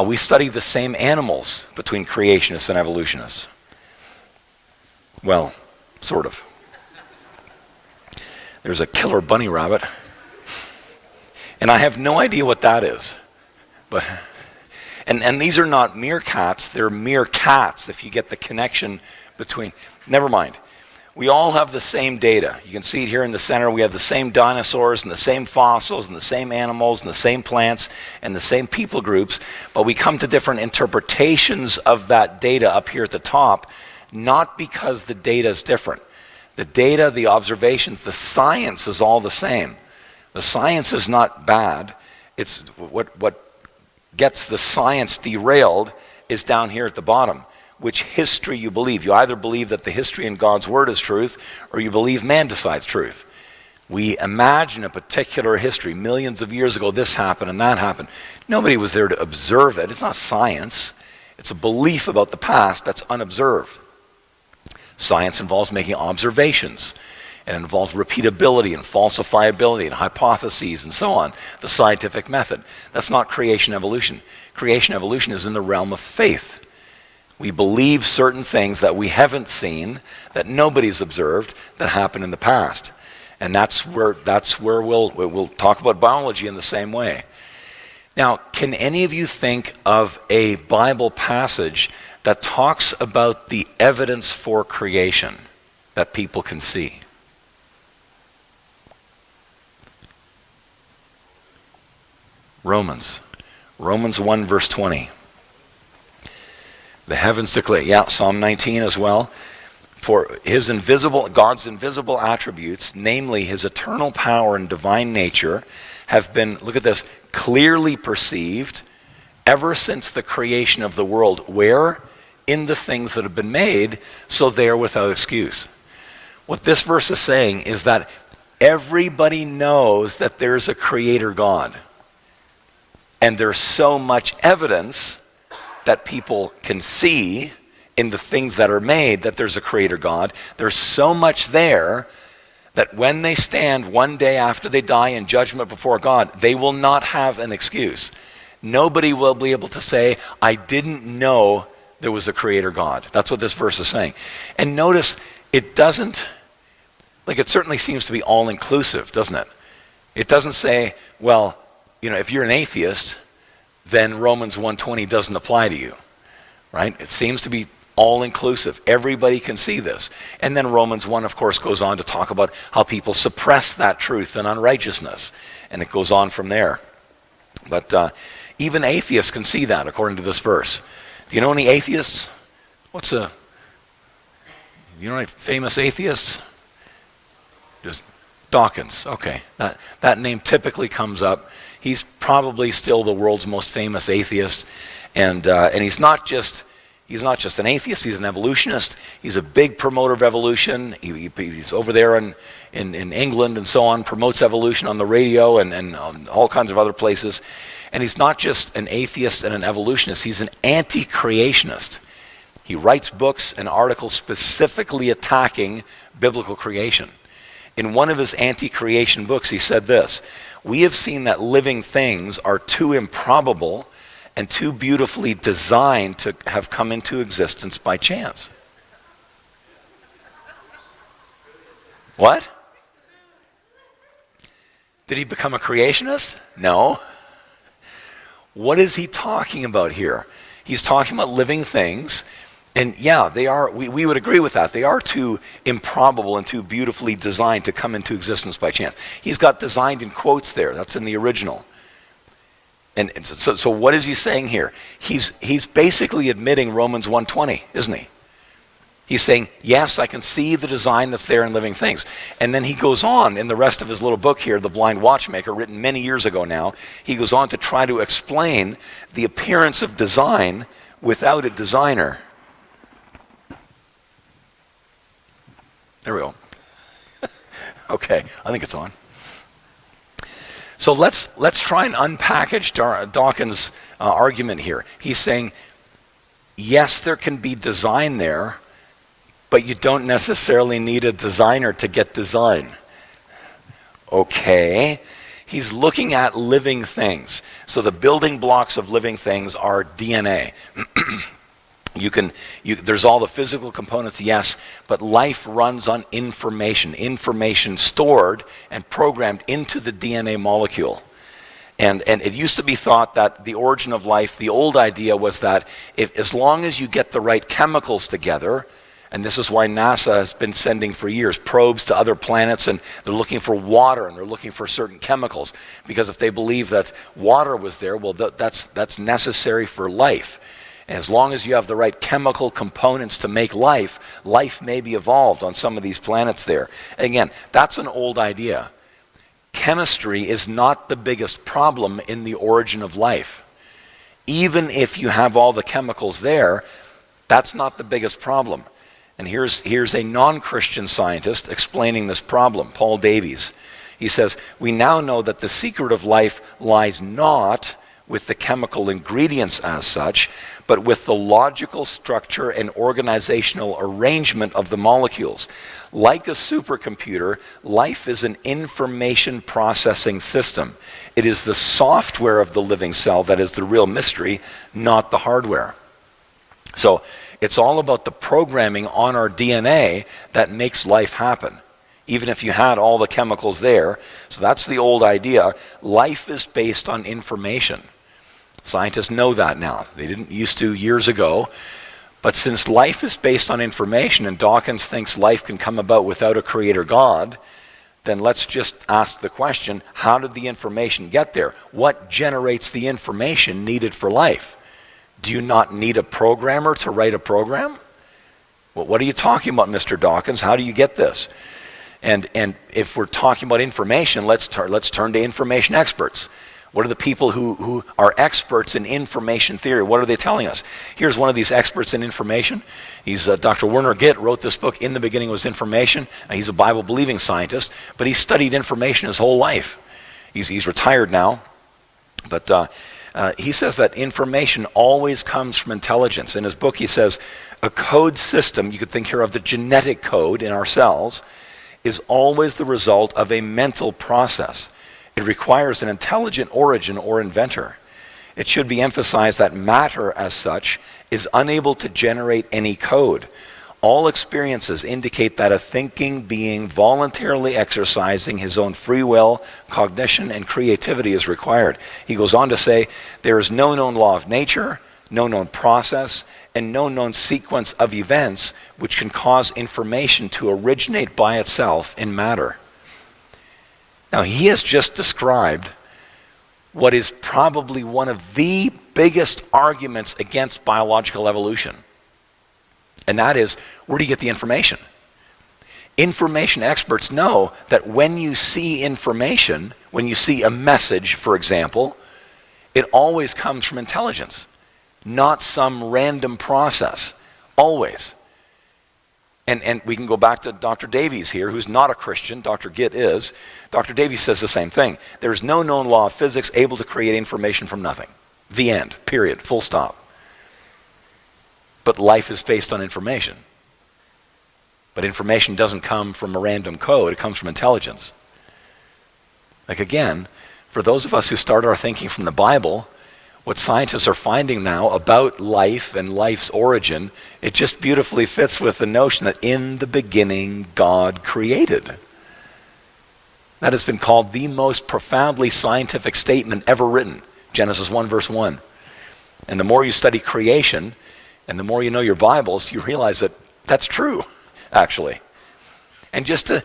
We study the same animals between creationists and evolutionists. Well, sort of. There's a killer bunny rabbit, and I have no idea what that is. And these are not meerkats, they're meerkats if you get the connection between. Never mind. We all have the same data. You can see it here in the center. We have the same dinosaurs and the same fossils and the same animals and the same plants and the same people groups, but we come to different interpretations of that data up here at the top, not because the data is different. The data, the observations, the science is all the same. The science is not bad. It's what gets the science derailed is down here at the bottom. Which history you believe. You either believe that the history in God's Word is truth, or you believe man decides truth. We imagine a particular history. Millions of years ago, this happened and that happened. Nobody was there to observe it. It's not science. It's a belief about the past that's unobserved. Science involves making observations. It involves repeatability and falsifiability and hypotheses and so on. The scientific method. That's not creation evolution. Creation evolution is in the realm of faith. We believe certain things that we haven't seen, that nobody's observed, that happened in the past. And that's where we'll talk about biology in the same way. Now, can any of you think of a Bible passage that talks about the evidence for creation that people can see? Romans 1 verse 20. The heavens declare, Psalm 19 as well. For God's invisible attributes, namely his eternal power and divine nature, have been, look at this, clearly perceived ever since the creation of the world. Where? In the things that have been made, so they are without excuse. What this verse is saying is that everybody knows that there's a creator God. And there's so much evidence that people can see in the things that are made that there's a creator God. There's so much there that when they stand one day after they die in judgment before God, they will not have an excuse. Nobody will be able to say, I didn't know there was a creator God. That's what this verse is saying. And notice, it doesn't, it certainly seems to be all-inclusive, doesn't it? It doesn't say, well, if you're an atheist, then Romans 1:20 doesn't apply to you, right? It seems to be all-inclusive. Everybody can see this. And then Romans 1, of course, goes on to talk about how people suppress that truth and unrighteousness. And it goes on from there. But even atheists can see that, according to this verse. Do you know any atheists? You know any famous atheists? Just Dawkins. Okay. That name typically comes up. He's probably still the world's most famous atheist, and he's not just an atheist. He's an evolutionist. He's a big promoter of evolution. He's over there in England and so on, promotes evolution on the radio and on all kinds of other places. And he's not just an atheist and an evolutionist. He's an anti-creationist. He writes books and articles specifically attacking biblical creation. In one of his anti-creation books, he said this: we have seen that living things are too improbable and too beautifully designed to have come into existence by chance. What? Did he become a creationist? No. What is he talking about here? He's talking about living things, and they are, we would agree with that. They are too improbable and too beautifully designed to come into existence by chance. He's got designed in quotes there. That's in the original. And so what is he saying here? He's basically admitting Romans 1:20, isn't he? He's saying, yes, I can see the design that's there in living things. And then he goes on in the rest of his little book here, The Blind Watchmaker, written many years ago now. He goes on to try to explain the appearance of design without a designer. There we go. Okay, I think it's on. So let's try and unpackage Dawkins' argument here. He's saying, yes, there can be design there, but you don't necessarily need a designer to get design. Okay. He's looking at living things. So the building blocks of living things are DNA. There's all the physical components, yes, but life runs on information stored and programmed into the DNA molecule. And it used to be thought that the origin of life, the old idea was that as long as you get the right chemicals together, and this is why NASA has been sending for years probes to other planets, and they're looking for water, and they're looking for certain chemicals, because if they believe that water was there, well, that's necessary for life. And as long as you have the right chemical components to make life, life may be evolved on some of these planets there. Again, that's an old idea. Chemistry is not the biggest problem in the origin of life. Even if you have all the chemicals there, that's not the biggest problem. And here's a non-Christian scientist explaining this problem, Paul Davies. He says, "We now know that the secret of life lies not with the chemical ingredients as such, but with the logical structure and organizational arrangement of the molecules. Like a supercomputer, life is an information processing system. It is the software of the living cell that is the real mystery, not the hardware." So it's all about the programming on our DNA that makes life happen, even if you had all the chemicals there. So that's the old idea. Life is based on information. Scientists know that now. They didn't used to years ago. But since life is based on information, and Dawkins thinks life can come about without a creator God, then let's just ask the question, how did the information get there? What generates the information needed for life? Do you not need a programmer to write a program? Well, what are you talking about, Mr. Dawkins? How do you get this? And if we're talking about information, let's turn to information experts. What are the people who are experts in information theory? What are they telling us? Here's one of these experts in information. He's Dr. Werner Gitt, wrote this book, In the Beginning Was Information. He's a Bible-believing scientist, but he studied information his whole life. He's retired now, but he says that information always comes from intelligence. In his book, he says, a code system, you could think here of the genetic code in our cells, is always the result of a mental process. It requires an intelligent origin or inventor. It should be emphasized that matter, as such, is unable to generate any code. All experiences indicate that a thinking being voluntarily exercising his own free will, cognition, and creativity is required. He goes on to say, there is no known law of nature, no known process, and no known sequence of events which can cause information to originate by itself in matter. Now, he has just described what is probably one of the biggest arguments against biological evolution. And that is, where do you get the information? Information experts know that when you see information, when you see a message, for example, it always comes from intelligence, not some random process, always. And we can go back to Dr. Davies here, who's not a Christian. Dr. Gitt is. Dr. Davies says the same thing. There is no known law of physics able to create information from nothing. The end, period, full stop. But life is based on information. But information doesn't come from a random code, it comes from intelligence. Like again, for those of us who start our thinking from the Bible, what scientists are finding now about life and life's origin, it just beautifully fits with the notion that in the beginning God created. That has been called the most profoundly scientific statement ever written, Genesis 1 verse 1. And the more you study creation, and the more you know your Bibles, you realize that that's true, actually. And just to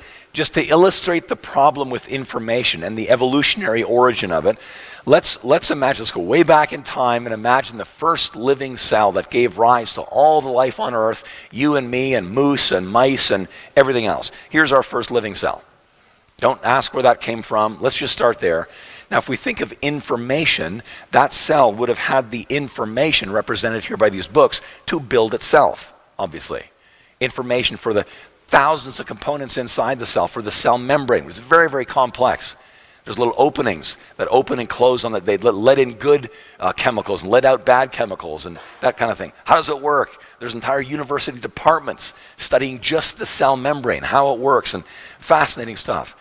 illustrate the problem with information and the evolutionary origin of it, let's imagine, let's go way back in time and imagine the first living cell that gave rise to all the life on earth, you and me and moose and mice and everything else. Here's our first living cell. Don't ask where that came from. Let's just start there. Now, if we think of information, that cell would have had the information represented here by these books to build itself, obviously. Information for the thousands of components inside the cell, for the cell membrane. It's very, very complex. There's little openings that open and close on it. They let in good chemicals and let out bad chemicals and that kind of thing. How does it work? There's entire university departments studying just the cell membrane, how it works, and fascinating stuff.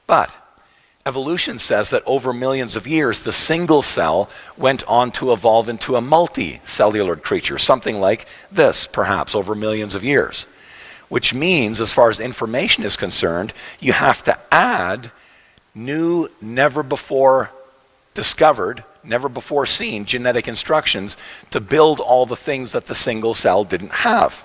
But evolution says that over millions of years, the single cell went on to evolve into a multicellular creature, something like this, perhaps, over millions of years. Which means, as far as information is concerned, you have to add new, never before discovered, never before seen genetic instructions to build all the things that the single cell didn't have.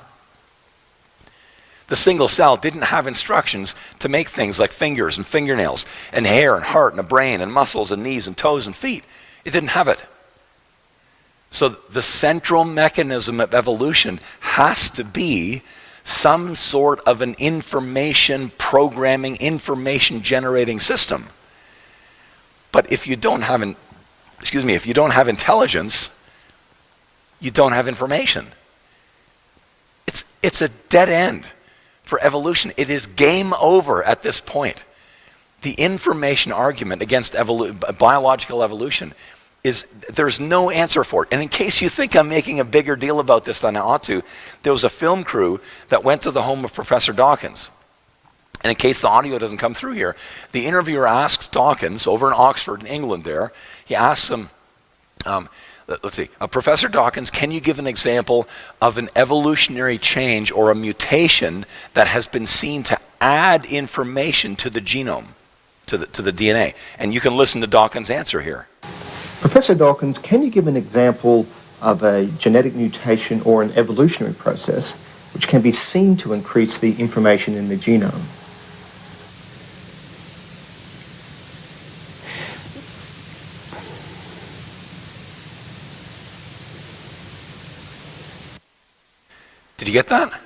The single cell didn't have instructions to make things like fingers and fingernails and hair and heart and a brain and muscles and knees and toes and feet. It didn't have it. So the central mechanism of evolution has to be some sort of an information programming, information generating system. But if you don't have if you don't have intelligence, you don't have information. It's a dead end for evolution. It is game over at this point. The information argument against biological evolution is, there's no answer for it. And in case you think I'm making a bigger deal about this than I ought to, there was a film crew that went to the home of Professor Dawkins. And in case the audio doesn't come through here, the interviewer asks Dawkins, over in Oxford in England there, he asks him, Professor Dawkins, can you give an example of an evolutionary change or a mutation that has been seen to add information to the genome, to the DNA? And you can listen to Dawkins' answer here. Professor Dawkins, can you give an example of a genetic mutation or an evolutionary process which can be seen to increase the information in the genome? Did you get that?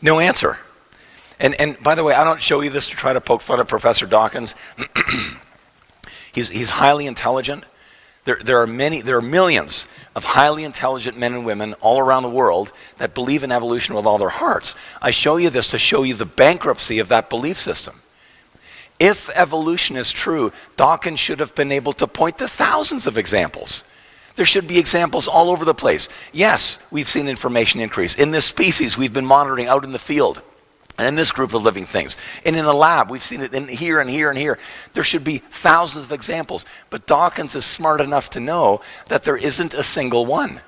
No answer. And by the way, I don't show you this to try to poke fun at Professor Dawkins. He's highly intelligent. There are millions of highly intelligent men and women all around the world that believe in evolution with all their hearts. I show you this to show you the bankruptcy of that belief system. If evolution is true, Dawkins should have been able to point to thousands of examples. There should be examples all over the place. Yes, we've seen information increase. In this species, we've been monitoring out in the field. And in this group of living things. And in the lab, we've seen it in here and here and here. There should be thousands of examples. But Dawkins is smart enough to know that there isn't a single one.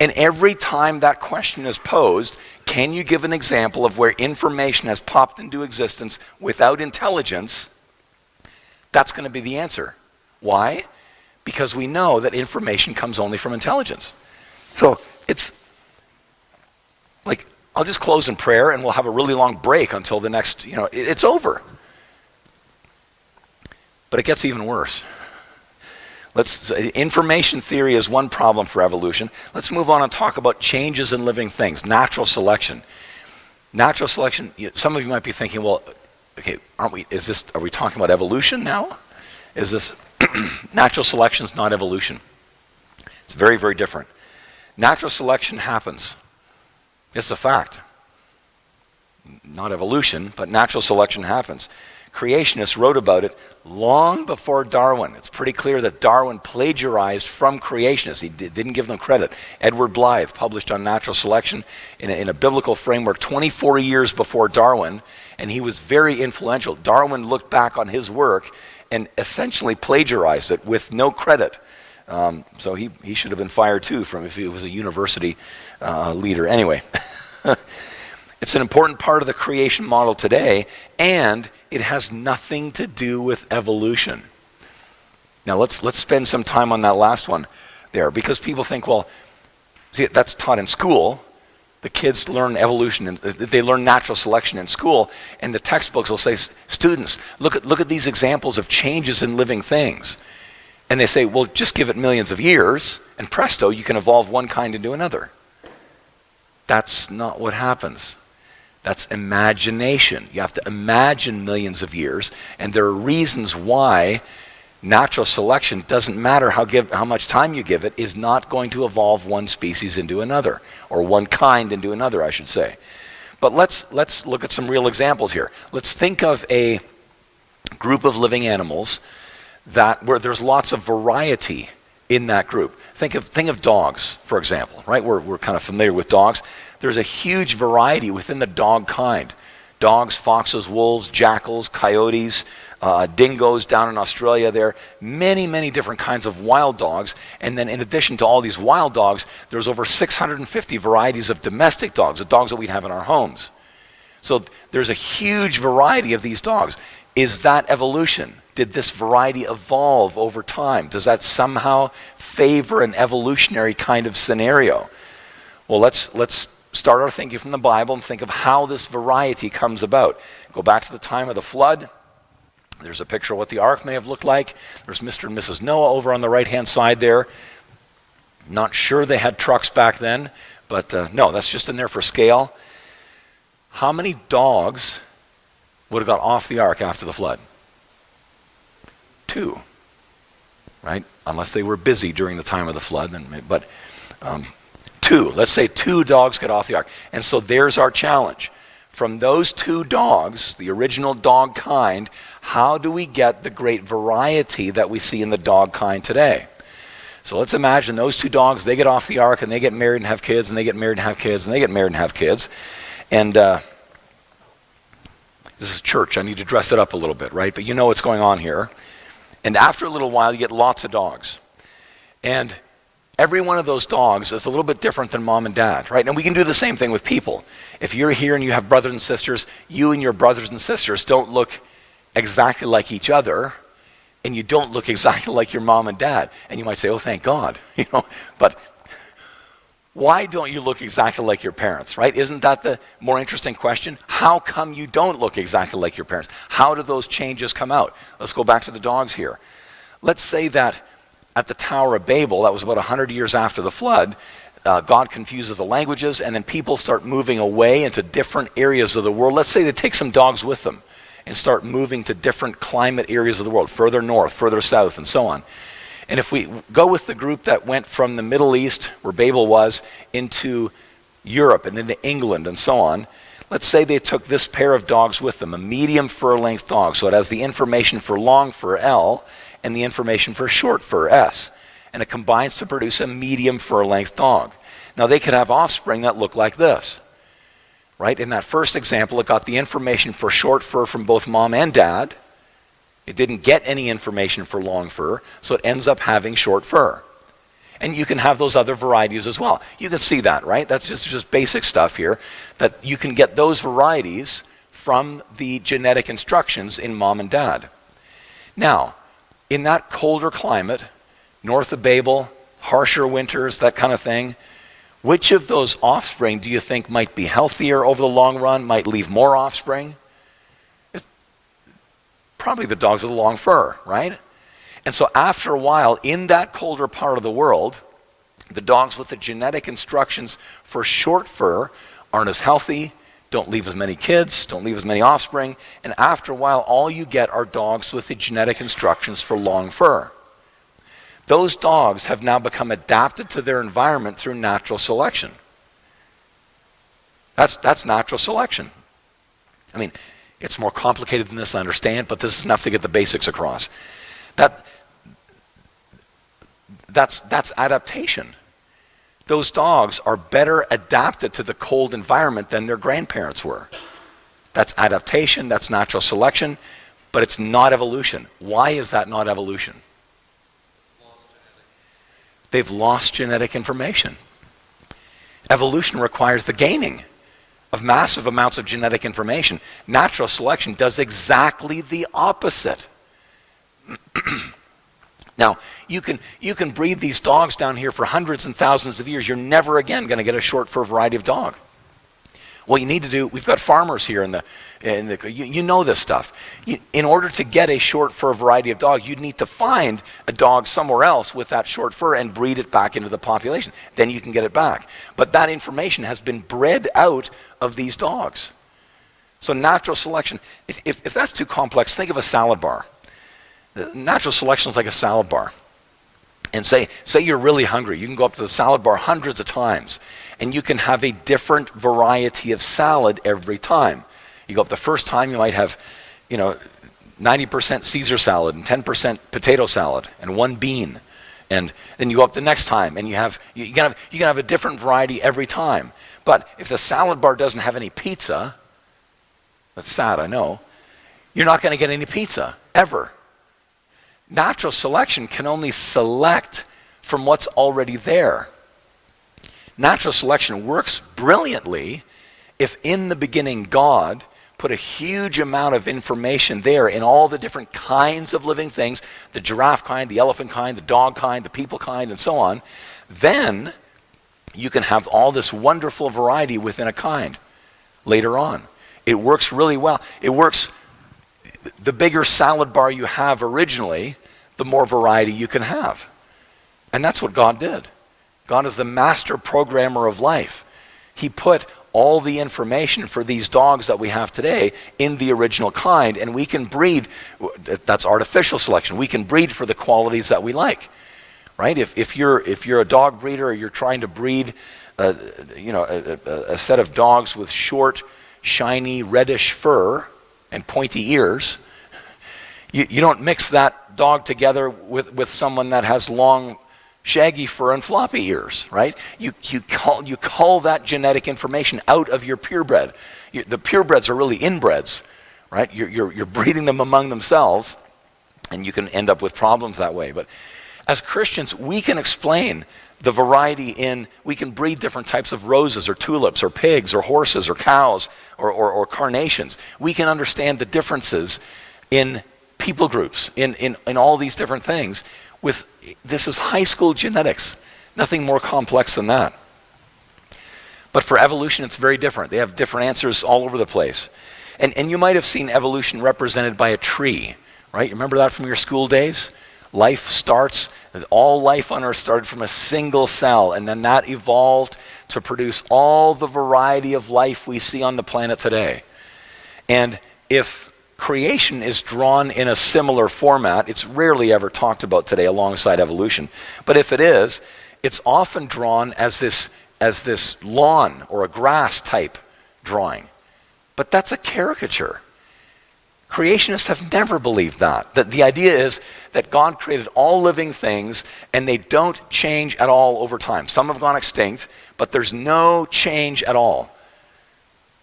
And every time that question is posed, can you give an example of where information has popped into existence without intelligence? That's going to be the answer. Why? Because we know that information comes only from intelligence. So it's like, I'll just close in prayer and we'll have a really long break until the next, it's over. But it gets even worse. Information theory is one problem for evolution. Let's move on and talk about changes in living things, natural selection. Natural selection, some of you might be thinking, well, okay, are we talking about evolution now? Is this, natural selection is not evolution. It's very, very different. Natural selection happens. It's a fact. Not evolution, but natural selection happens. Creationists wrote about it long before Darwin. It's pretty clear that Darwin plagiarized from creationists. He didn't give them credit. Edward Blythe published on natural selection in a biblical framework 24 years before Darwin, and he was very influential. Darwin looked back on his work and essentially plagiarized it with no credit. So he should have been fired too if he was a university leader. Anyway, it's an important part of the creation model today, and it has nothing to do with evolution. Now let's spend some time on that last one there, because people think, well, see, that's taught in school. The kids learn evolution and they learn natural selection in school, and the textbooks will say, students, look at these examples of changes in living things. And they say, well, just give it millions of years, and presto, you can evolve one kind into another. That's not what happens. That's imagination. You have to imagine millions of years, and there are reasons why natural selection, doesn't matter how much time you give it, is not going to evolve one species into another, or one kind into another, I should say. But let's look at some real examples here. Let's think of a group of living animals where there's lots of variety in that group. Think of dogs, for example, right? We're kind of familiar with dogs. There's a huge variety within the dog kind. Dogs, foxes, wolves, jackals, coyotes, dingoes down in Australia there. Many, many different kinds of wild dogs. And then in addition to all these wild dogs, there's over 650 varieties of domestic dogs, the dogs that we'd have in our homes. So there's a huge variety of these dogs. Is that evolution? Did this variety evolve over time? Does that somehow favor an evolutionary kind of scenario? Well, let's start our thinking from the Bible and think of how this variety comes about. Go back to the time of the flood. There's a picture of what the ark may have looked like. There's Mr. and Mrs. Noah over on the right-hand side there. Not sure they had trucks back then, but no, that's just in there for scale. How many dogs would have got off the ark after the flood? 2, right? Unless they were busy during the time of the flood. But 2, let's say 2 dogs get off the ark. And so there's our challenge. From those 2 dogs, the original dog kind, how do we get the great variety that we see in the dog kind today? So let's imagine those 2 dogs, they get off the ark and they get married and have kids, and they get married and have kids, and they get married and have kids. And this is church, I need to dress it up a little bit, right? But you know what's going on here. And after a little while, you get lots of dogs. And every one of those dogs is a little bit different than mom and dad, right? And we can do the same thing with people. If you're here and you have brothers and sisters, you and your brothers and sisters don't look exactly like each other, and you don't look exactly like your mom and dad. And you might say, oh, thank God, but why don't you look exactly like your parents, right? Isn't that the more interesting question? How come you don't look exactly like your parents? How do those changes come out? Let's go back to the dogs here. Let's say that at the Tower of Babel, that was about 100 years after the flood, God confuses the languages, and then people start moving away into different areas of the world. Let's say they take some dogs with them and start moving to different climate areas of the world, further north, further south, and so on. And if we go with the group that went from the Middle East, where Babel was, into Europe and into England and so on, let's say they took this pair of dogs with them, a medium fur length dog, so it has the information for long fur, L, and the information for short fur, S. And it combines to produce a medium fur length dog. Now they could have offspring that look like this, right? In that first example, it got the information for short fur from both mom and dad. It didn't get any information for long fur, so it ends up having short fur. And you can have those other varieties as well. You can see that, right? That's just basic stuff here, that you can get those varieties from the genetic instructions in mom and dad. Now, in that colder climate, north of Babel, harsher winters, that kind of thing, which of those offspring do you think might be healthier over the long run, might leave more offspring? Probably the dogs with the long fur, right? And so after a while, in that colder part of the world, the dogs with the genetic instructions for short fur aren't as healthy, don't leave as many kids, don't leave as many offspring, and after a while, all you get are dogs with the genetic instructions for long fur. Those dogs have now become adapted to their environment through natural selection. That's natural selection. I mean, it's more complicated than this, I understand, but this is enough to get the basics across. That's adaptation. Those dogs are better adapted to the cold environment than their grandparents were. That's adaptation, that's natural selection, but it's not evolution. Why is that not evolution? They've lost genetic information. Evolution requires the gaining of massive amounts of genetic information. Natural selection does exactly the opposite. Now, you can breed these dogs down here for hundreds and thousands of years. You're never again going to get a short fur variety of dog. What you need to do, we've got farmers here you know this stuff. In order to get a short fur variety of dog, you'd need to find a dog somewhere else with that short fur and breed it back into the population. Then you can get it back. But that information has been bred out of these dogs. So natural selection, if that's too complex, think of a salad bar. Natural selection is like a salad bar. And say you're really hungry. You can go up to the salad bar hundreds of times, and you can have a different variety of salad every time. You go up the first time, you might have, 90% Caesar salad and 10% potato salad and 1 bean. And then you go up the next time, and you can have a different variety every time. But if the salad bar doesn't have any pizza, That's sad, I know. You're not going to get any pizza, ever. Natural selection can only select from what's already there. Natural selection works brilliantly if in the beginning God put a huge amount of information there in all the different kinds of living things, the giraffe kind, the elephant kind, the dog kind, the people kind, and so on. Then you can have all this wonderful variety within a kind later on. It works really well. It works, the bigger salad bar you have originally, the more variety you can have. And that's what God did. God is the master programmer of life. He put all the information for these dogs that we have today in the original kind, and we can breed. That's artificial selection. We can breed for the qualities that we like, right? If you're a dog breeder, or you're trying to breed a set of dogs with short, shiny, reddish fur and pointy ears, you don't mix that dog together with someone that has long, shaggy fur and floppy ears, right? You call that genetic information out of your purebred. The purebreds are really inbreds, right? You're breeding them among themselves, and you can end up with problems that way. But as Christians, we can explain the variety we can breed different types of roses or tulips or pigs or horses or cows or carnations. We can understand the differences in people groups, in all these different things. This is high school genetics, nothing more complex than that. But for evolution, it's very different. They have different answers all over the place. And you might have seen evolution represented by a tree, right? You remember that from your school days? All life on Earth started from a single cell, and then that evolved to produce all the variety of life we see on the planet today. And if creation is drawn in a similar format, it's rarely ever talked about today alongside evolution. But if it is, it's often drawn as this lawn or a grass type drawing. But that's a caricature. Creationists have never believed that. The idea is that God created all living things and they don't change at all over time. Some have gone extinct, but there's no change at all.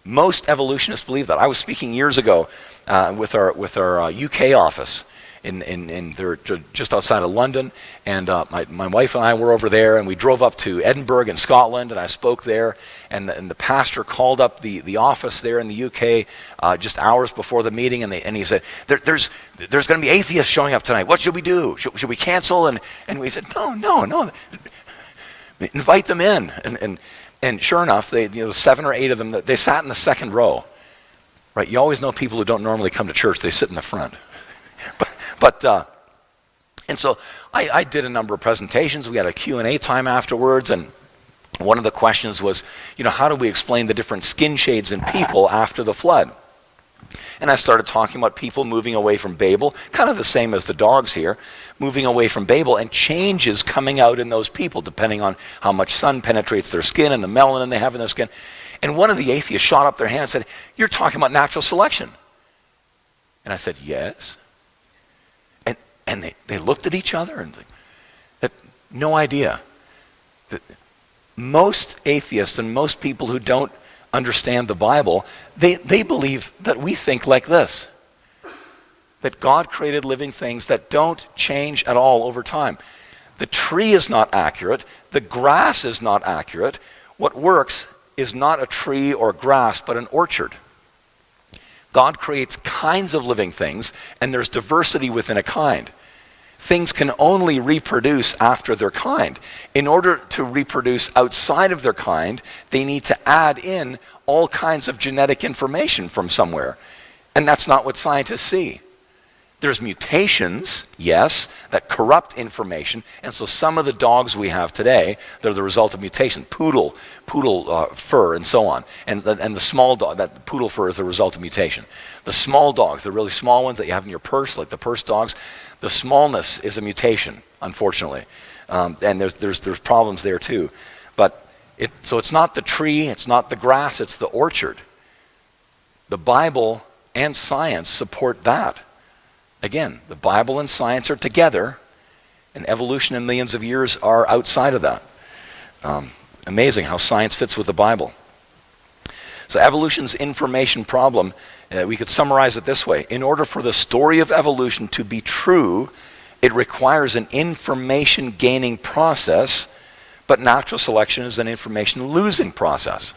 Most evolutionists believe that. I was speaking years ago with our UK office they're just outside of London, and my wife and I were over there, and we drove up to Edinburgh in Scotland, and I spoke there, and the pastor called up the office there in the UK just hours before the meeting, and he said, there's going to be atheists showing up tonight. What should we do? Should we cancel? And we said, no, invite them in. And sure enough, 7 or 8 of them, they sat in the second row. Right? You always know people who don't normally come to church, they sit in the front. And so I did a number of presentations. We had a Q&A time afterwards, and one of the questions was, how do we explain the different skin shades in people after the flood? And I started talking about people moving away from Babel, kind of the same as the dogs here, moving away from Babel, and changes coming out in those people depending on how much sun penetrates their skin and the melanin they have in their skin. And one of the atheists shot up their hand and said, "You're talking about natural selection." And I said, "Yes." And they looked at each other and had no idea. Most atheists and most people who don't understand the Bible, they believe that we think like this. That God created living things that don't change at all over time. The tree is not accurate. The grass is not accurate. What works is not a tree or grass, but an orchard. God creates kinds of living things, and there's diversity within a kind. Things can only reproduce after their kind. In order to reproduce outside of their kind, they need to add in all kinds of genetic information from somewhere. And that's not what scientists see. There's mutations, yes, that corrupt information, and so some of the dogs we have today, they're the result of mutation. Poodle fur, and so on. And the small dog, that poodle fur is the result of mutation. The small dogs, the really small ones that you have in your purse, like the purse dogs, the smallness is a mutation, unfortunately. And there's problems there too. But so it's not the tree, it's not the grass, it's the orchard. The Bible and science support that. Again, the Bible and science are together, and evolution in millions of years are outside of that. Amazing how science fits with the Bible. So evolution's information problem, we could summarize it this way. In order for the story of evolution to be true, it requires an information gaining process, but natural selection is an information losing process.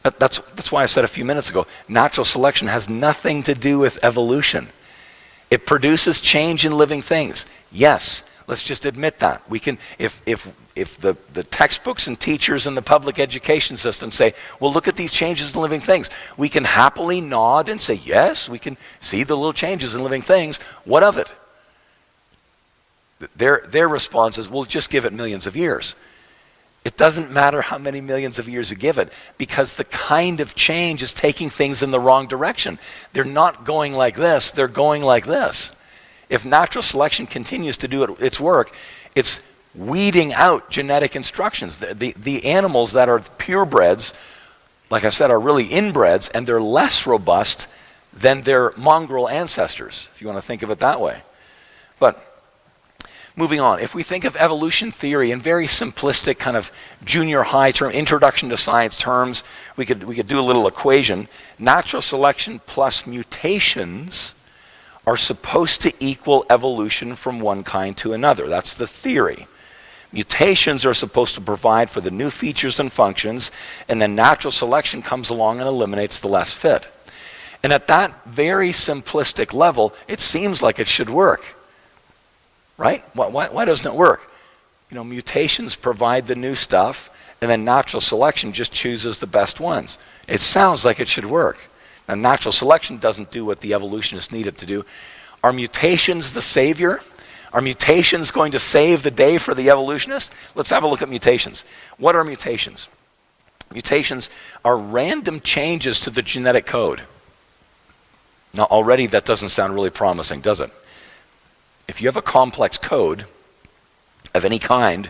That's why I said a few minutes ago, natural selection has nothing to do with evolution. It produces change in living things. Yes, let's just admit that. We can, if the textbooks and teachers in the public education system say, well, look at these changes in living things, we can happily nod and say, yes, we can see the little changes in living things. What of it? Their response is, well, just give it millions of years. It doesn't matter how many millions of years you give it, because the kind of change is taking things in the wrong direction. They're not going like this, they're going like this. If natural selection continues to do its work, it's weeding out genetic instructions. The animals that are purebreds, like I said, are really inbreds, and they're less robust than their mongrel ancestors, if you want to think of it that way. But moving on, if we think of evolution theory in very simplistic kind of junior high term, introduction to science terms, we could do a little equation. Natural selection plus mutations are supposed to equal evolution from one kind to another. That's the theory. Mutations are supposed to provide for the new features and functions, and then natural selection comes along and eliminates the less fit. And at that very simplistic level, it seems like it should work. Right? Why doesn't it work? You know, mutations provide the new stuff, and then natural selection just chooses the best ones. It sounds like it should work. Now, natural selection doesn't do what the evolutionists need it to do. Are mutations the savior? Are mutations going to save the day for the evolutionist? Let's have a look at mutations. What are mutations? Mutations are random changes to the genetic code. Now, already that doesn't sound really promising, does it? If you have a complex code of any kind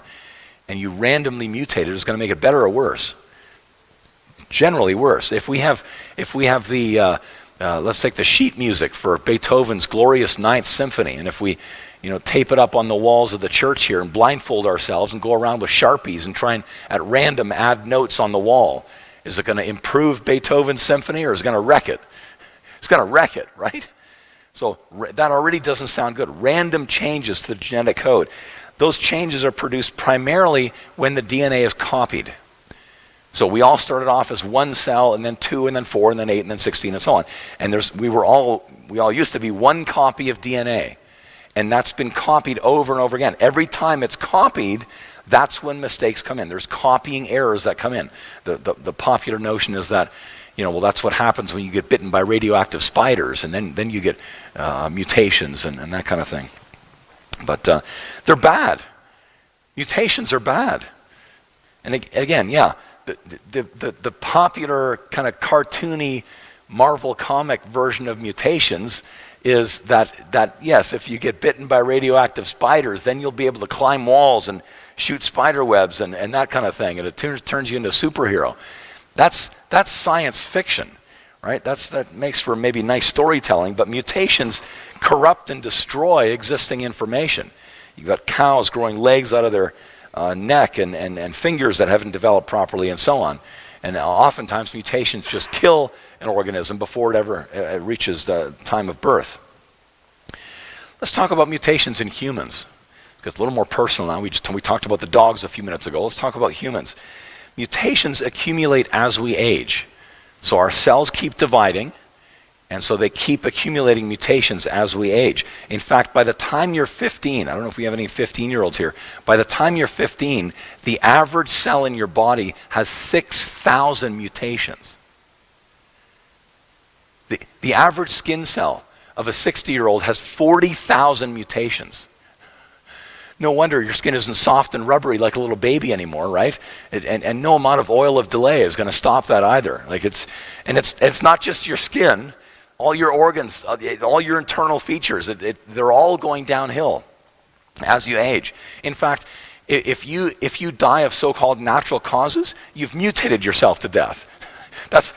and you randomly mutate it, it's going to make it better or worse. Generally worse. If we have the let's take the sheet music for Beethoven's glorious Ninth Symphony, and if we tape it up on the walls of the church here and blindfold ourselves and go around with Sharpies and try and at random add notes on the wall, is it going to improve Beethoven's symphony, or is it going to wreck it? It's going to wreck it, right? So that already doesn't sound good. Random changes to the genetic code. Those changes are produced primarily when the DNA is copied. So we all started off as one cell, and then 2, and then 4, and then 8, and then 16, and so on. And we all used to be one copy of DNA. And that's been copied over and over again. Every time it's copied, that's when mistakes come in. There's copying errors that come in. The popular notion is that, well, that's what happens when you get bitten by radioactive spiders, and then you get mutations and that kind of thing. But they're bad. Mutations are bad. And again, yeah, the popular kind of cartoony Marvel comic version of mutations is that yes, if you get bitten by radioactive spiders, then you'll be able to climb walls and shoot spider webs and that kind of thing, and it turns you into a superhero. That's science fiction, right? That makes for maybe nice storytelling, but mutations corrupt and destroy existing information. You've got cows growing legs out of their neck and fingers that haven't developed properly and so on. And oftentimes mutations just kill an organism before it ever reaches the time of birth. Let's talk about mutations in humans. It's a little more personal now. We talked about the dogs a few minutes ago. Let's talk about humans. Mutations accumulate as we age. So our cells keep dividing, and so they keep accumulating mutations as we age. In fact, by the time you're 15, I don't know if we have any 15-year-olds here, by the time you're 15, the average cell in your body has 6,000 mutations. The average skin cell of a 60-year-old has 40,000 mutations. No wonder your skin isn't soft and rubbery like a little baby anymore, right? And no amount of oil of delay is going to stop that either. It's not just your skin, all your organs, all your internal features. They're all going downhill as you age. In fact, if you die of so-called natural causes, you've mutated yourself to death. That's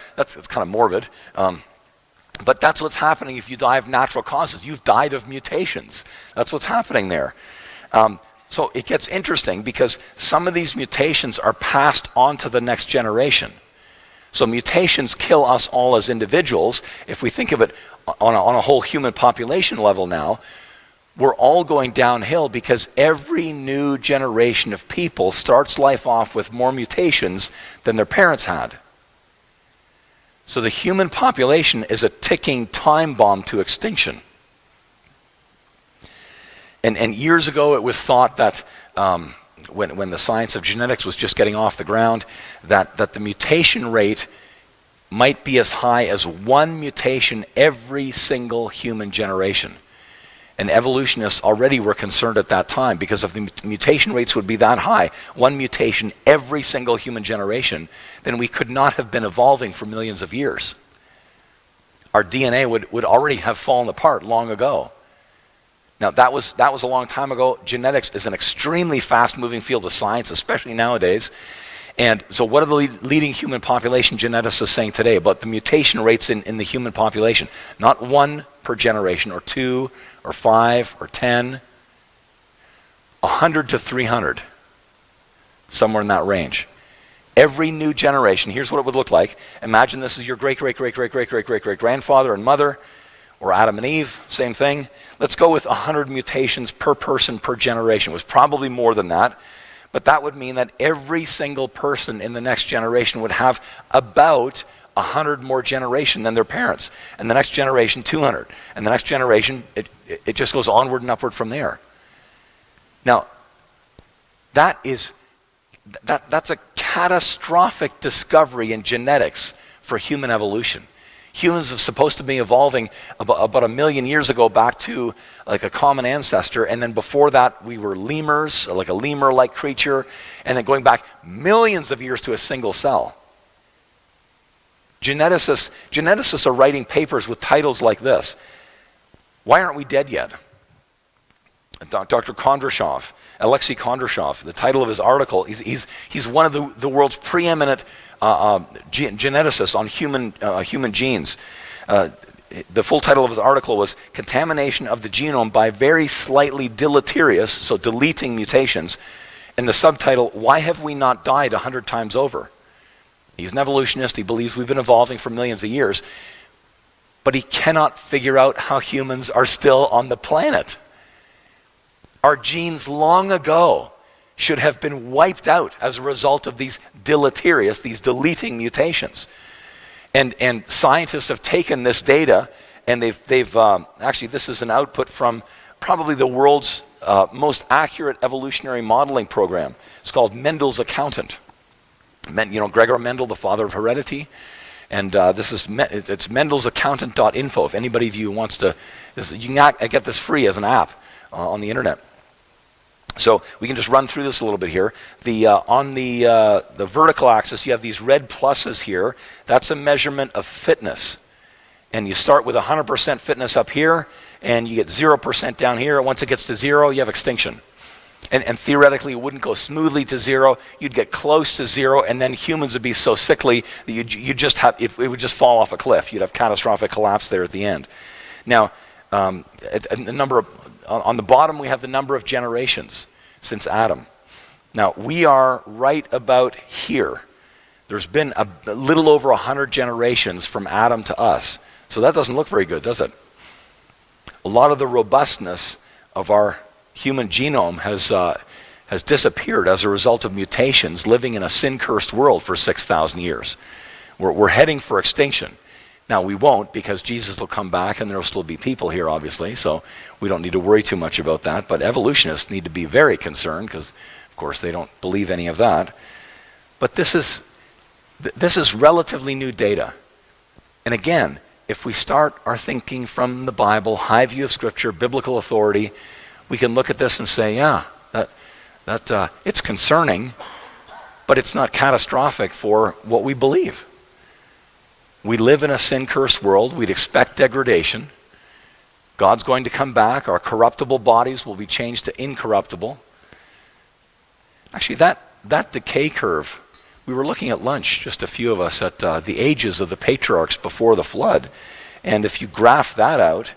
kind of morbid. But that's what's happening if you die of natural causes. You've died of mutations. That's what's happening there. So it gets interesting because some of these mutations are passed on to the next generation. So mutations kill us all as individuals. If we think of it on a whole human population level now, we're all going downhill because every new generation of people starts life off with more mutations than their parents had. So the human population is a ticking time bomb to extinction. And years ago it was thought that when the science of genetics was just getting off the ground, that the mutation rate might be as high as 1 mutation every single human generation. And evolutionists already were concerned at that time because if the mutation rates would be that high, 1 mutation every single human generation, then we could not have been evolving for millions of years. Our DNA would already have fallen apart long ago. Now that was a long time ago. Genetics is an extremely fast-moving field of science, especially nowadays. And so what are the leading human population geneticists saying today about the mutation rates in the human population? Not 1 per generation, or 2, or 5, or 10, 100 to 300, somewhere in that range. Every new generation, here's what it would look like. Imagine this is your great-great-great-great-great-great-great-grandfather and mother, or Adam and Eve, same thing. Let's go with 100 mutations per person per generation. It was probably more than that. But that would mean that every single person in the next generation would have about 100 more generation than their parents. And the next generation, 200. And the next generation, it just goes onward and upward from there. Now, that's a catastrophic discovery in genetics for human evolution. Humans are supposed to be evolving about 1 million years ago back to like a common ancestor, and then before that we were lemurs, like a lemur-like creature, and then going back millions of years to a single cell. Geneticists are writing papers with titles like this. Why aren't we dead yet? Dr. Kondrashov, Alexei Kondrashov, the title of his article, he's one of the world's preeminent geneticists on human genes. The full title of his article was Contamination of the Genome by Very Slightly Deleterious, so deleting mutations, and the subtitle, Why Have We Not Died 100 Times Over? He's an evolutionist, he believes we've been evolving for millions of years, but he cannot figure out how humans are still on the planet. Our genes long ago should have been wiped out as a result of these deleterious, these deleting mutations. And scientists have taken this data, and they've actually, this is an output from probably the world's most accurate evolutionary modeling program. It's called Mendel's Accountant. Gregor Mendel, the father of heredity. And it's mendelsaccountant.info. If anybody of you wants to, you can get this free as an app on the internet. So we can just run through this a little bit here. On the vertical axis, you have these red pluses here. That's a measurement of fitness. And you start with 100% fitness up here, and you get 0% down here. Once it gets to 0, you have extinction. And theoretically, it wouldn't go smoothly to 0. You'd get close to 0, and then humans would be so sickly that it would just fall off a cliff. You'd have catastrophic collapse there at the end. Now, on the bottom, we have the number of generations since Adam. Now, we are right about here. There's been a little over 100 generations from Adam to us. So that doesn't look very good, does it? A lot of the robustness of our human genome has disappeared as a result of mutations living in a sin-cursed world for 6,000 years. We're heading for extinction. Now, we won't, because Jesus will come back and there will still be people here, obviously, so we don't need to worry too much about that. But evolutionists need to be very concerned because, of course, they don't believe any of that. But this is relatively new data. And again, if we start our thinking from the Bible, high view of Scripture, biblical authority, we can look at this and say, yeah, that it's concerning, but it's not catastrophic for what we believe. We live in a sin-cursed world. We'd expect degradation. God's going to come back. Our corruptible bodies will be changed to incorruptible. Actually, that decay curve, we were looking at lunch, just a few of us, at the ages of the patriarchs before the flood. And if you graph that out,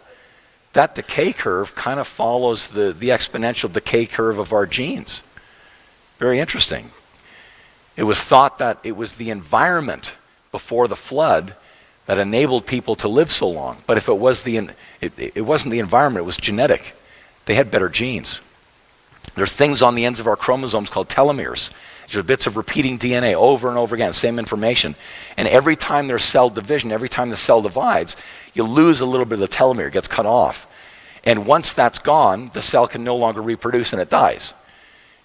that decay curve kind of follows the exponential decay curve of our genes. Very interesting. It was thought that it was the environment before the flood that enabled people to live so long. But if it was it wasn't the environment, it was genetic. They had better genes. There's things on the ends of our chromosomes called telomeres. These are bits of repeating DNA over and over again, same information. And every time there's cell division, every time the cell divides, you lose a little bit of the telomere, it gets cut off. And once that's gone, the cell can no longer reproduce and it dies.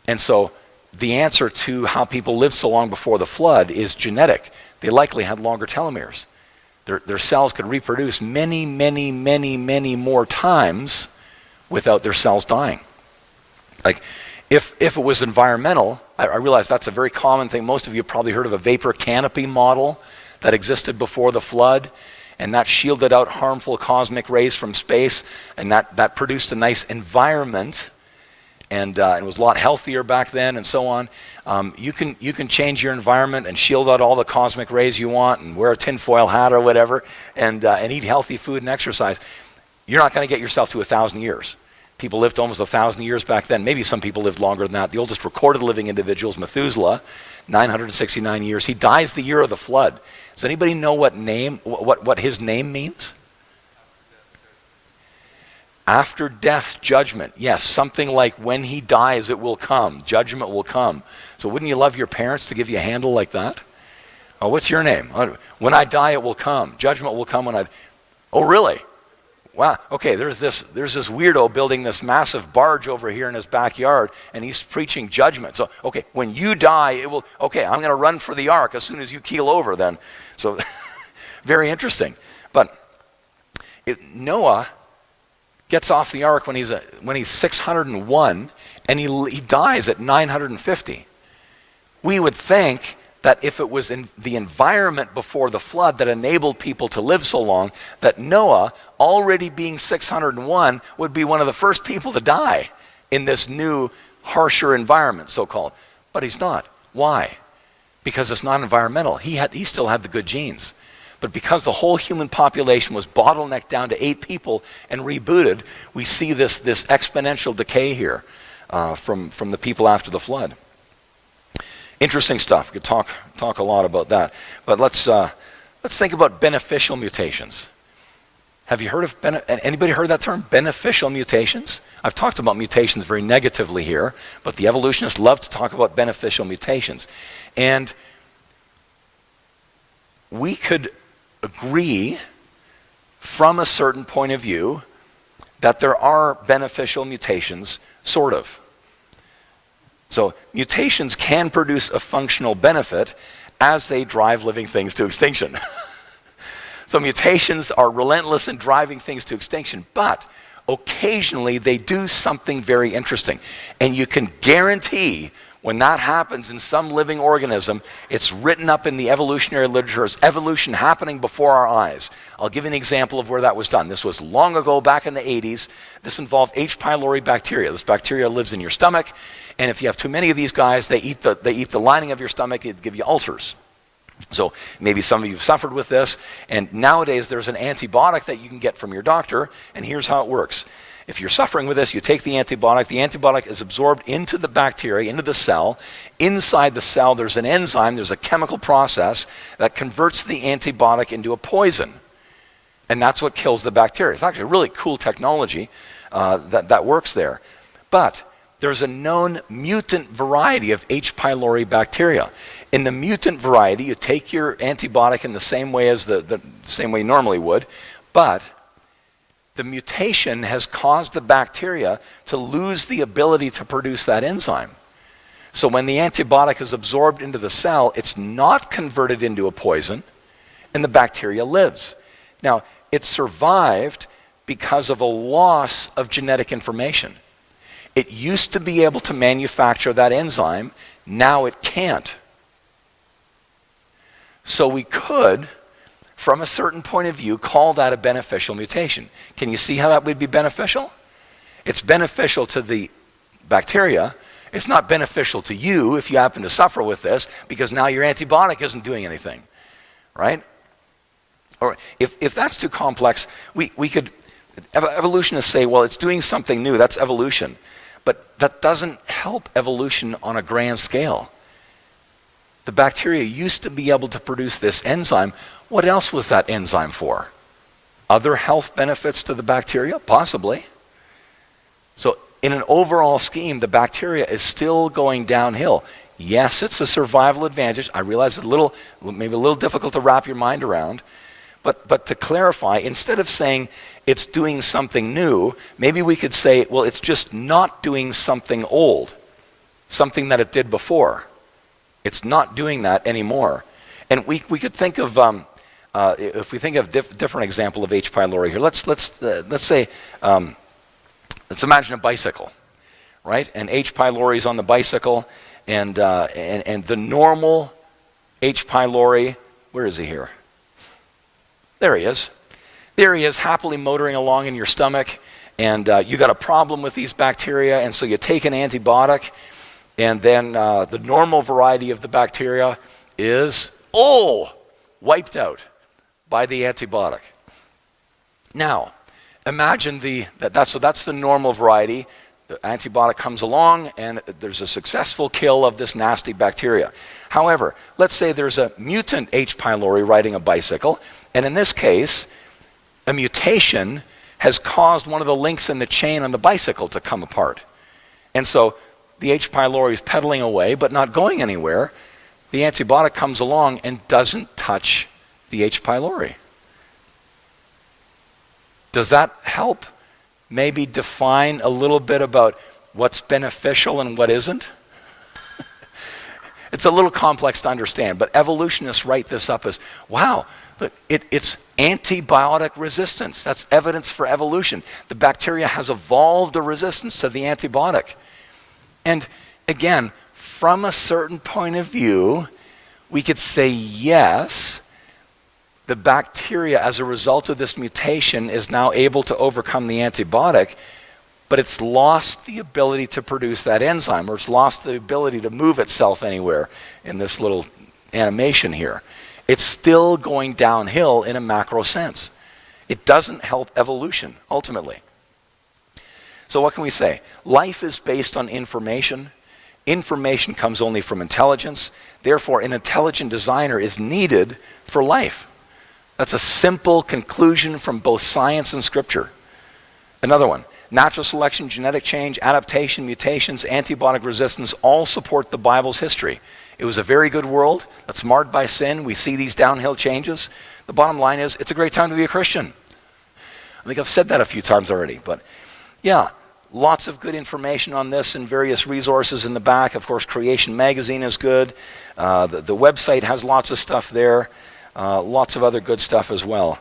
And so the answer to how people lived so long before the flood is genetic. They likely had longer telomeres. Their cells could reproduce many, many, many, many more times without their cells dying. Like, if it was environmental, I realize that's a very common thing. Most of you have probably heard of a vapor canopy model that existed before the flood, and that shielded out harmful cosmic rays from space, and that produced a nice environment, and it was a lot healthier back then, and so on. You can change your environment and shield out all the cosmic rays you want, and wear a tinfoil hat or whatever, and eat healthy food and exercise. You're not going to get yourself to 1,000 years. People lived almost 1,000 years back then. Maybe some people lived longer than that. The oldest recorded living individual is Methuselah, 969 years. He dies the year of the flood. Does anybody know what his name means? After death, judgment. Yes, something like when he dies, it will come. Judgment will come. So wouldn't you love your parents to give you a handle like that? Oh, what's your name? When I die, it will come. Judgment will come when I... Oh, really? Wow, okay, there's this weirdo building this massive barge over here in his backyard, and he's preaching judgment. So, okay, when you die, it will, okay, I'm going to run for the ark as soon as you keel over then. So, very interesting. But Noah gets off the ark when he's 601, and he dies at 950. We would think that if it was in the environment before the flood that enabled people to live so long, that Noah, already being 601, would be one of the first people to die in this new, harsher environment, so-called. But he's not. Why? Because it's not environmental. He still had the good genes. But because the whole human population was bottlenecked down to 8 people and rebooted, we see this exponential decay here from the people after the flood. Interesting stuff. We could talk a lot about that. But let's think about beneficial mutations. Have you heard of anybody heard that term, beneficial mutations? I've talked about mutations very negatively here, but the evolutionists love to talk about beneficial mutations. And we could agree from a certain point of view that there are beneficial mutations, sort of. So mutations can produce a functional benefit as they drive living things to extinction. So mutations are relentless in driving things to extinction, but occasionally they do something very interesting. And you can guarantee when that happens in some living organism, it's written up in the evolutionary literature as evolution happening before our eyes. I'll give you an example of where that was done. This was long ago, back in the 80s. This involved H. pylori bacteria. This bacteria lives in your stomach, and if you have too many of these guys, they eat the lining of your stomach. It give you ulcers. So maybe some of you have suffered with this, and nowadays there's an antibiotic that you can get from your doctor, and here's how it works. If you're suffering with this, you take the antibiotic is absorbed into the bacteria, into the cell. Inside the cell, there's an enzyme, there's a chemical process that converts the antibiotic into a poison. And that's what kills the bacteria. It's actually a really cool technology that works there. But there's a known mutant variety of H. pylori bacteria. In the mutant variety, you take your antibiotic in the same way as the same way you normally would, but the mutation has caused the bacteria to lose the ability to produce that enzyme. So when the antibiotic is absorbed into the cell, it's not converted into a poison, and the bacteria lives. Now, it survived because of a loss of genetic information. It used to be able to manufacture that enzyme, now it can't. So we could, from a certain point of view, call that a beneficial mutation. Can you see how that would be beneficial? It's beneficial to the bacteria. It's not beneficial to you if you happen to suffer with this, because now your antibiotic isn't doing anything, right? Or if that's too complex, we could, evolutionists say, well, it's doing something new, that's evolution. But that doesn't help evolution on a grand scale. The bacteria used to be able to produce this enzyme. What else was that enzyme for? Other health benefits to the bacteria? Possibly. So in an overall scheme, the bacteria is still going downhill. Yes, it's a survival advantage. I realize it's maybe a little difficult to wrap your mind around. But to clarify, instead of saying it's doing something new, maybe we could say, well, it's just not doing something old, something that it did before. It's not doing that anymore. And we could think of, if we think of different example of H. pylori here, let's say, let's imagine a bicycle, right? And H. pylori is on the bicycle, and the normal H. pylori, where is he here? There he is. There he is, happily motoring along in your stomach, and you got a problem with these bacteria, and so you take an antibiotic, and then the normal variety of the bacteria is, wiped out by the antibiotic. Now, imagine that's the normal variety. The antibiotic comes along, and there's a successful kill of this nasty bacteria. However, let's say there's a mutant H. pylori riding a bicycle, and in this case, a mutation has caused one of the links in the chain on the bicycle to come apart. And so the H. pylori is pedaling away, but not going anywhere. The antibiotic comes along and doesn't touch the H. pylori. Does that help maybe define a little bit about what's beneficial and what isn't? It's a little complex to understand, but evolutionists write this up as, wow, look, it's antibiotic resistance. That's evidence for evolution. The bacteria has evolved a resistance to the antibiotic. And again, from a certain point of view, we could say yes, the bacteria as a result of this mutation is now able to overcome the antibiotic, but it's lost the ability to produce that enzyme, or it's lost the ability to move itself anywhere in this little animation here. It's still going downhill in a macro sense. It doesn't help evolution, ultimately. So what can we say? Life is based on information. Information comes only from intelligence. Therefore, an intelligent designer is needed for life. That's a simple conclusion from both science and scripture. Another one. Natural selection, genetic change, adaptation, mutations, antibiotic resistance all support the Bible's history. It was a very good world that's marred by sin. We see these downhill changes. The bottom line is, it's a great time to be a Christian. I think I've said that a few times already, but yeah, lots of good information on this and various resources in the back. Of course, Creation Magazine is good. The website has lots of stuff there, lots of other good stuff as well.